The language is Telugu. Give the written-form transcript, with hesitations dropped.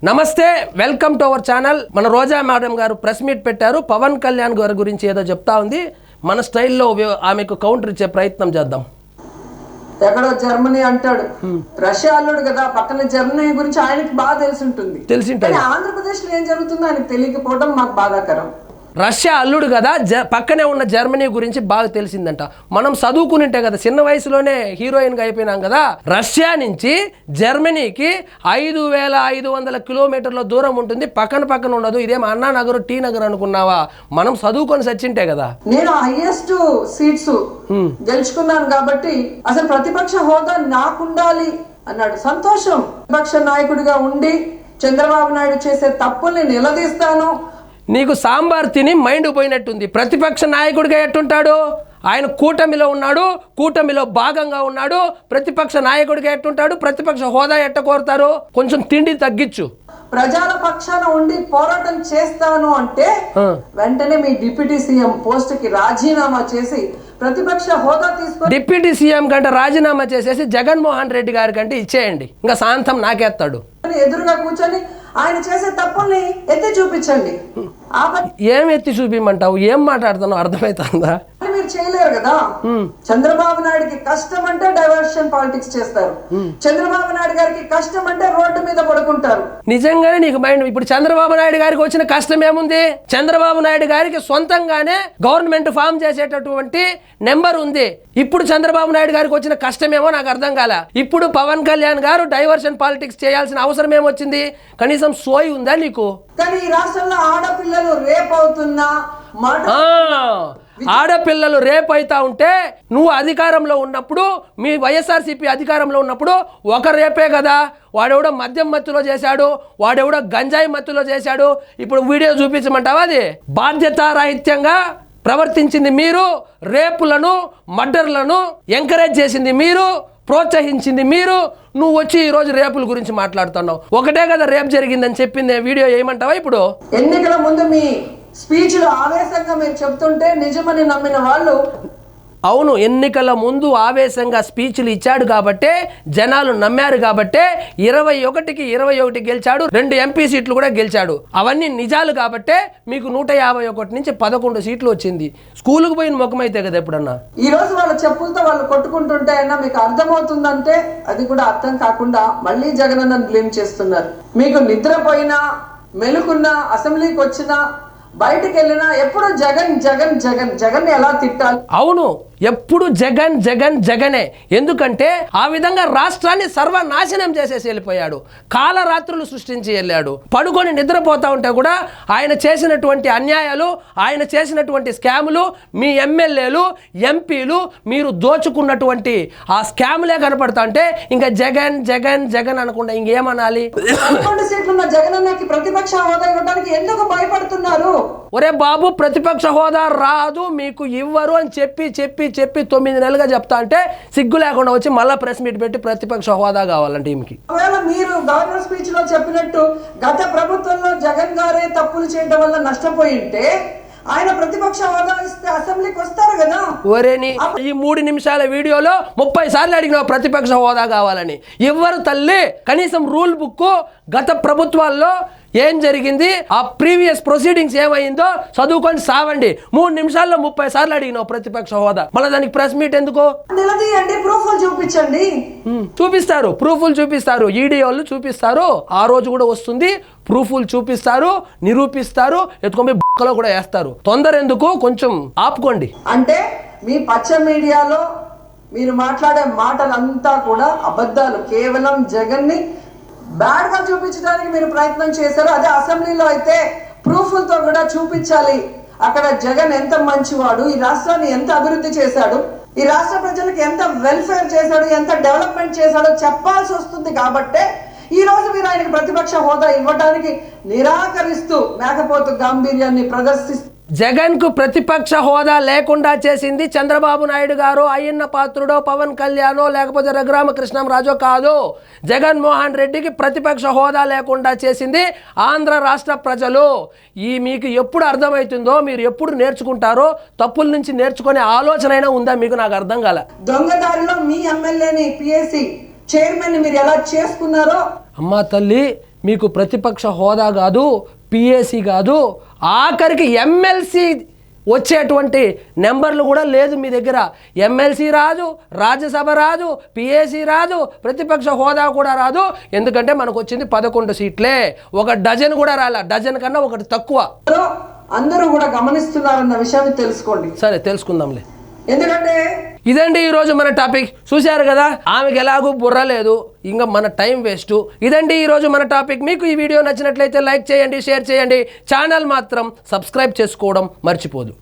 నమస్తే, వెల్కమ్ టు అవర్ ఛానల్. మన రోజా మేడం గారు ప్రెస్ మీట్ పెట్టారు. పవన్ కళ్యాణ్ గారి గురించి ఏదో చెప్తా ఉంది. మన స్టైల్లో ఆమెకు కౌంటర్ ఇచ్చే ప్రయత్నం చేద్దాం. ఎక్కడో జర్మనీ అంటాడు, రష్యా అల్లుడు కదా, పక్కన జర్మనీ గురించి ఆయనకి బాగా తెలిసింటుంది. ఆంధ్రప్రదేశ్ లో ఏం జరుగుతుందో ఆయనకు తెలియకపోవడం మాకు బాధాకరం. రష్యా అల్లుడు కదా, పక్కనే ఉన్న జర్మనీ గురించి బాగా తెలిసిందంట. మనం చదువుకునింటే కదా, చిన్న వయసులోనే హీరోయిన్గా అయిపోయినాం కదా. రష్యా నుంచి జర్మనీకి 5,500 కిలోమీటర్ల దూరం ఉంటుంది, పక్కన ఉండదు. ఇదేం అన్నానగర్ టీ నగర్ అనుకున్నావా? మనం చదువుకొని సచ్చింటే కదా. నేను హైయెస్ట్ సీట్స్ గెలుచుకున్నాను కాబట్టి అసలు ప్రతిపక్ష హోదా నాకుండాలి అన్నాడు. సంతోషం. ప్రతిపక్ష నాయకుడిగా ఉండి చంద్రబాబు నాయుడు చేసే తప్పుల్ని నిలదీస్తాను. నీకు సాంబార్ తిని మైండ్ పోయినట్టుంది. ప్రతిపక్ష నాయకుడిగా ఎట్టుంటాడు? ఆయన కూటమిలో ఉన్నాడు, కూటమిలో భాగంగా ఉన్నాడు. ప్రతిపక్ష నాయకుడిగా ఎట్టుంటాడు? ప్రతిపక్ష హోదా ఎట్ట కోరుతారు? కొంచెం తిండి తగ్గించు. ప్రజల పక్షాన ఉండి పోరాటం చేస్తాను అంటే వెంటనే మీ డిప్యూటీ సీఎం పోస్ట్ కి రాజీనామా చేసి ప్రతిపక్ష హోదా తీసుకొని డిప్యూటీ సీఎం కంటే రాజీనామా చేసేసి జగన్మోహన్ రెడ్డి గారి కంటే ఇచ్చేయండి. ఇంకా శాంతం నాకేస్తాడు. ఎదురుగా కూర్చొని ఆయన చేసే తప్పుల్ని ఎత్తి చూపించండి. ఏం ఎత్తి చూపించమంటావు? ఏం మాట్లాడుతున్నావు? అర్థమవుతుందా? మీరు చేయలేరు కదా. చంద్రబాబు నాయుడికి కష్టం అంటే డైవర్షన్ పాలిటిక్స్ చేస్తారు. చంద్రబాబు నాయుడు గారికి కష్టం అంటే రోడ్డు మీద పడుకుంటారు. నిజంగానే నీకు మైండ్. ఇప్పుడు చంద్రబాబు నాయుడు గారికి వచ్చిన కష్టం ఏముంది? చంద్రబాబు నాయుడు గారికి సొంతంగానే గవర్నమెంట్ ఫామ్ చేసేటటువంటి నెంబర్ ఉంది. ఇప్పుడు చంద్రబాబు నాయుడు గారికి వచ్చిన కష్టమేమో నాకు అర్థం కాల. ఇప్పుడు పవన్ కళ్యాణ్ గారు డైవర్షన్ పాలిటిక్స్ చేయాల్సిన అవసరం ఏమొచ్చింది? కనీసం సోయి ఉందా నీకు? కానీ ఈ రాష్ట్రంలో ఆడపిల్లలు రేప్ అవుతున్నా ఆడపిల్లలు రేప్ అవుతా ఉంటే నువ్వు అధికారంలో ఉన్నప్పుడు, మీ వైఎస్ఆర్సీపీ అధికారంలో ఉన్నప్పుడు ఒక రేపే కదా. వాడెవడో మద్యం మత్తులో చేశాడు, వాడెవడో గంజాయి మత్తులో చేశాడు. ఇప్పుడు వీడియో చూపించమంటావా? అది బాధ్యతారాహిత్యంగా ప్రవర్తించింది మీరు. రేపులను, మర్డర్లను ఎంకరేజ్ చేసింది మీరు, ప్రోత్సహించింది మీరు. నువ్వు వచ్చి ఈ రోజు రేపుల గురించి మాట్లాడుతున్నావు. ఒకటే కదా రేపు జరిగిందని చెప్పింది. వీడియో ఏమంటావా? ఇప్పుడు ఎన్నికల ముందు మీ స్పీచ్లు ఆవేశంగా మీరు చెప్తుంటే నిజమని నమ్మిన వాళ్ళు, అవును, ఎన్నికల ముందు ఆవేశంగా స్పీచ్లు ఇచ్చాడు కాబట్టే జనాలు నమ్మారు. కాబట్టే 21కి 21 గెలిచాడు. 2 ఎంపీ సీట్లు కూడా గెలిచాడు. అవన్నీ నిజాలు కాబట్టే మీకు 151 నుంచి 11 సీట్లు వచ్చింది. స్కూలుకు పోయిన ముఖమైతే కదా ఎప్పుడన్నా. ఈ రోజు వాళ్ళ చెప్పులతో వాళ్ళు కొట్టుకుంటుంటే అయినా మీకు అర్థమవుతుందంటే అది కూడా అర్థం కాకుండా మళ్ళీ జగనన్నను బ్లేమ్ చేస్తున్నారు. మీకు నిద్రపోయినా, మెలుకున్నా, అసెంబ్లీకి వచ్చినా, బయటకు వెళ్ళినా ఎప్పుడు జగన్ జగన్ జగన్ జగన్ ఎలా తిట్టాలి? అవును, ఎప్పుడు జగన్ జగన్ జగనే. ఎందుకంటే ఆ విధంగా రాష్ట్రాన్ని సర్వనాశనం చేసేసి వెళ్ళిపోయాడు. కాలరాత్రులు సృష్టించి వెళ్ళాడు. పడుకొని నిద్రపోతా ఉంటే కూడా ఆయన చేసినటువంటి అన్యాయాలు, ఆయన చేసినటువంటి స్కాములు, మీ ఎమ్మెల్యేలు, ఎంపీలు మీరు దోచుకున్నటువంటి ఆ స్కాములే కనపడతా ఉంటే ఇంకా జగన్ జగన్ జగన్ అనకుండా ఇంకేమనాలి? 11 సీట్లున్న జగనన్నకి ప్రతిపక్ష హోదా ఇవ్వడానికి ఎందుకు భయపడుతున్నారు? ఒరే బాబు, ప్రతిపక్ష హోదా రాదు, మీకు ఇవ్వరు అని చెప్పి 9 నెలలుగా చెప్తా అంటే సిగ్గు లేకుండా వచ్చి మళ్ళా ప్రెస్ మీట్ పెట్టి ప్రతిపక్ష హోదా కావాలంటే ఈమెకి. ఒకవేళ మీరు గవర్నర్ స్పీచ్ లో చెప్పినట్టు గత ప్రభుత్వంలో జగన్ గారే తప్పులు చేయడం వల్ల నష్టపోయి ఉంటే ఆయన ప్రతిపక్ష హోదా ఇస్తే అసెంబ్లీకి వస్తారు కదా. ఒరేని ఈ 3 నిమిషాల వీడియోలో 30 సార్లు అడిగినావు ప్రతిపక్ష హోదా కావాలని. ఇవ్వరు తల్లి. కనీసం రూల్ బుక్ గత ప్రభుత్వాల్లో ఏం జరిగింది, ఆ ప్రీవియస్ ప్రొసీడింగ్స్ ఏమైందో చదువుకొని సావండి. 3 నిమిషాల్లో 30 సార్లు అడిగినావు ప్రతిపక్ష హోదా. మళ్ళీ దానికి ప్రెస్ మీట్ ఎందుకు? నిలదీయండి, ప్రూఫ్లు చూపించండి. చూపిస్తారు, ప్రూఫ్లు చూపిస్తారు, ఈడీ వాళ్ళు చూపిస్తారు. ఆ రోజు కూడా వస్తుంది. ప్రూఫ్లు చూపిస్తారు, నిరూపిస్తారు, ఎత్తుకొని బొక్కలో కూడా వేస్తారు. తొందర ఎందుకు? కొంచెం ఆపుకోండి. అంటే మీ పచ్చ మీడియాలో మీరు మాట్లాడే మాటలంతా కూడా అబద్ధాలు. కేవలం జగన్ని బ్యాడ్ గా చూపించడానికి మీరు ప్రయత్నం చేశారు. అదే అసెంబ్లీలో అయితే ప్రూఫ్లతో కూడా చూపించాలి. అక్కడ జగన్ ఎంత మంచివాడు, ఈ రాష్ట్రాన్ని ఎంత అభివృద్ధి చేశాడు, ఈ రాష్ట్ర ప్రజలకు ఎంత వెల్ఫేర్ చేశాడు, ఎంత డెవలప్మెంట్ చేశాడో చెప్పాల్సి వస్తుంది. కాబట్టే ఈ రోజు మీరు ఆయనకి ప్రతిపక్ష హోదా ఇవ్వడానికి నిరాకరిస్తూ మేకపోతు గాంభీర్యాన్ని ప్రదర్శిస్తూ జగన్ కు ప్రతిపక్ష హోదా లేకుండా చేసింది చంద్రబాబు నాయుడు గారు, అయ్యన్న పాత్రుడో, పవన్ కళ్యాణో, లేకపోతే రఘురామకృష్ణంరాజో కాదు. జగన్మోహన్ రెడ్డికి ప్రతిపక్ష హోదా లేకుండా చేసింది ఆంధ్ర రాష్ట్ర ప్రజలు. మీకు ఎప్పుడు అర్థమవుతుందో, మీరు ఎప్పుడు నేర్చుకుంటారో, తప్పుల నుంచి నేర్చుకునే ఆలోచన అయినా ఉందా మీకు? నాకు అర్థం కాల. దొంగదారిలో మీ ఎమ్మెల్యేని పిఎస్సి చైర్మన్ మీరు ఎలా చేసుకున్నారో. అమ్మా తల్లి, మీకు ప్రతిపక్ష హోదా కాదు, పిఏసీ కాదు, ఆఖరికి ఎమ్మెల్సీ వచ్చేటువంటి నెంబర్లు కూడా లేదు మీ దగ్గర. ఎమ్మెల్సీ రాదు, రాజ్యసభ రాదు, పిఏసీ రాదు, ప్రతిపక్ష హోదా కూడా రాదు. ఎందుకంటే మనకు వచ్చింది 11 సీట్లే, ఒక డజన్ కూడా రాలే, డజన్ కన్నా ఒకటి తక్కువ. అందరూ కూడా గమనిస్తున్నారన్న విషయాన్ని తెలుసుకోండి. సరే తెలుసుకుందాంలే. ఎందుకంటే ఇదండి ఈరోజు మన టాపిక్. చూశారు కదా, ఆమెకి ఎలాగూ బుర్ర లేదు, ఇంకా మన టైం వేస్ట్. ఇదండి ఈరోజు మన టాపిక్. మీకు ఈ వీడియో నచ్చినట్లయితే లైక్ చేయండి, షేర్ చేయండి. ఛానల్ మాత్రం సబ్స్క్రైబ్ చేసుకోవడం మర్చిపోదు.